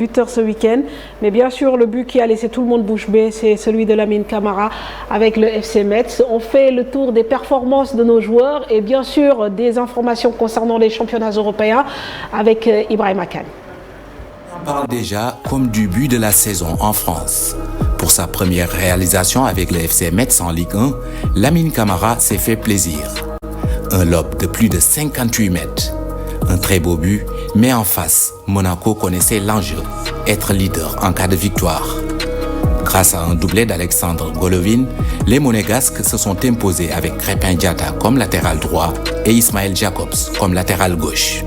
buteur ce week-end. Mais bien sûr, le but qui a laissé tout le monde bouche bée, c'est celui de Lamine Camara avec le FC Metz. On fait le tour des performances de nos joueurs et bien sûr des informations concernant les championnats européens avec Ibrahima Kane. On parle déjà comme du but de la saison en France. Pour sa première réalisation avec le FC Metz en Ligue 1, Lamine Camara s'est fait plaisir. Un lob de plus de 58 mètres. Un très beau but, mais en face, Monaco connaissait l'enjeu, être leader en cas de victoire. Grâce à un doublé d'Alexandre Golovin, les Monégasques se sont imposés avec Crépin Diatta comme latéral droit et Ismaël Jacobs comme latéral gauche.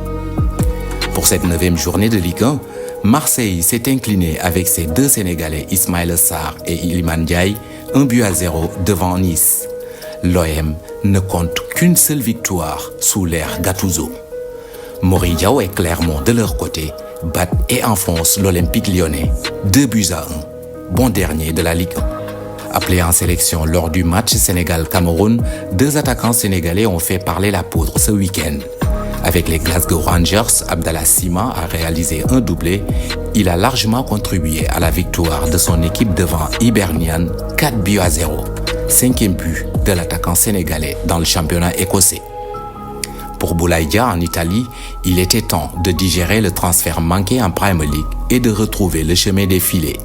Pour cette 9e journée de Ligue 1, Marseille s'est incliné avec ses deux Sénégalais Ismaïla Sarr et Iliman Ndiaye, 1-0 devant Nice. L'OM ne compte qu'une seule victoire sous l'ère Gattuso. Mory Diaw et Clermont de leur côté battent et enfoncent l'Olympique lyonnais 2-1, bon dernier de la Ligue 1. Appelés en sélection lors du match Sénégal-Cameroun, deux attaquants sénégalais ont fait parler la poudre ce week-end. Avec les Glasgow Rangers, Abdallah Sima a réalisé un doublé. Il a largement contribué à la victoire de son équipe devant Hibernian 4-0, 5e but de l'attaquant sénégalais dans le championnat écossais. Pour Boulaye Dia en Italie, il était temps de digérer le transfert manqué en Premier League et de retrouver le chemin des filets.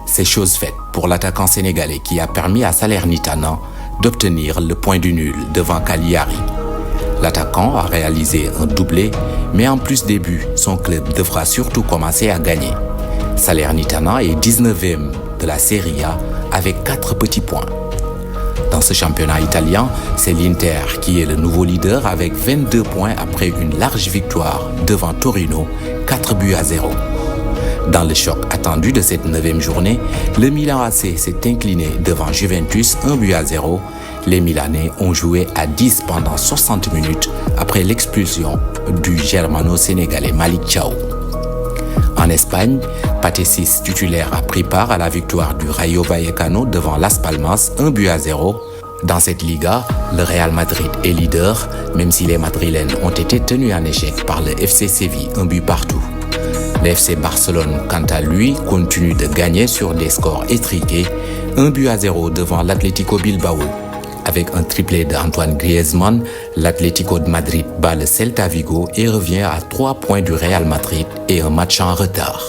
C'est chose faite pour l'attaquant sénégalais qui a permis à Salernitana d'obtenir le point du nul devant Cagliari. L'attaquant a réalisé un doublé, mais en plus des buts, son club devra surtout commencer à gagner. Salernitana est 19e de la Serie A avec 4 petits points. Dans ce championnat italien, c'est l'Inter qui est le nouveau leader avec 22 points après une large victoire devant Torino, 4-0. Dans le choc attendu de cette 9e journée, le Milan AC s'est incliné devant Juventus 1-0. Les Milanais ont joué à 10 pendant 60 minutes après l'expulsion du germano-sénégalais Malick Thiaw. En Espagne, Pathé Ciss, titulaire, a pris part à la victoire du Rayo Vallecano devant Las Palmas 1-0. Dans cette Liga, le Real Madrid est leader, même si les Madrilènes ont été tenus en échec par le FC Séville 1 but partout. Le FC Barcelone, quant à lui, continue de gagner sur des scores étriqués, 1-0 devant l'Atlético Bilbao. Avec un triplé d'Antoine Griezmann, l'Atlético de Madrid bat le Celta Vigo et revient à 3 points du Real Madrid et un match en retard.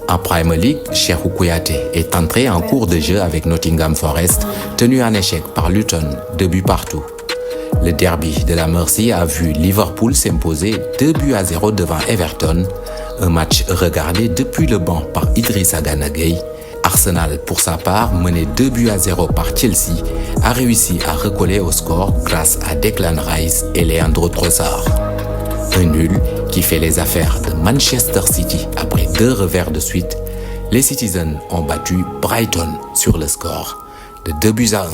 En Premier League, Cheikhou Kouyaté est entré en cours de jeu avec Nottingham Forest, tenu en échec par Luton, 2 buts partout. Le derby de la Mersey a vu Liverpool s'imposer 2-0 devant Everton, un match regardé depuis le banc par Idrissa Gana Gueye. Arsenal, pour sa part, mené 2-0 par Chelsea, a réussi à recoller au score grâce à Declan Rice et Leandro Trossard. Un nul qui fait les affaires de Manchester City après 2 revers de suite. Les Citizens ont battu Brighton sur le score de 2-1.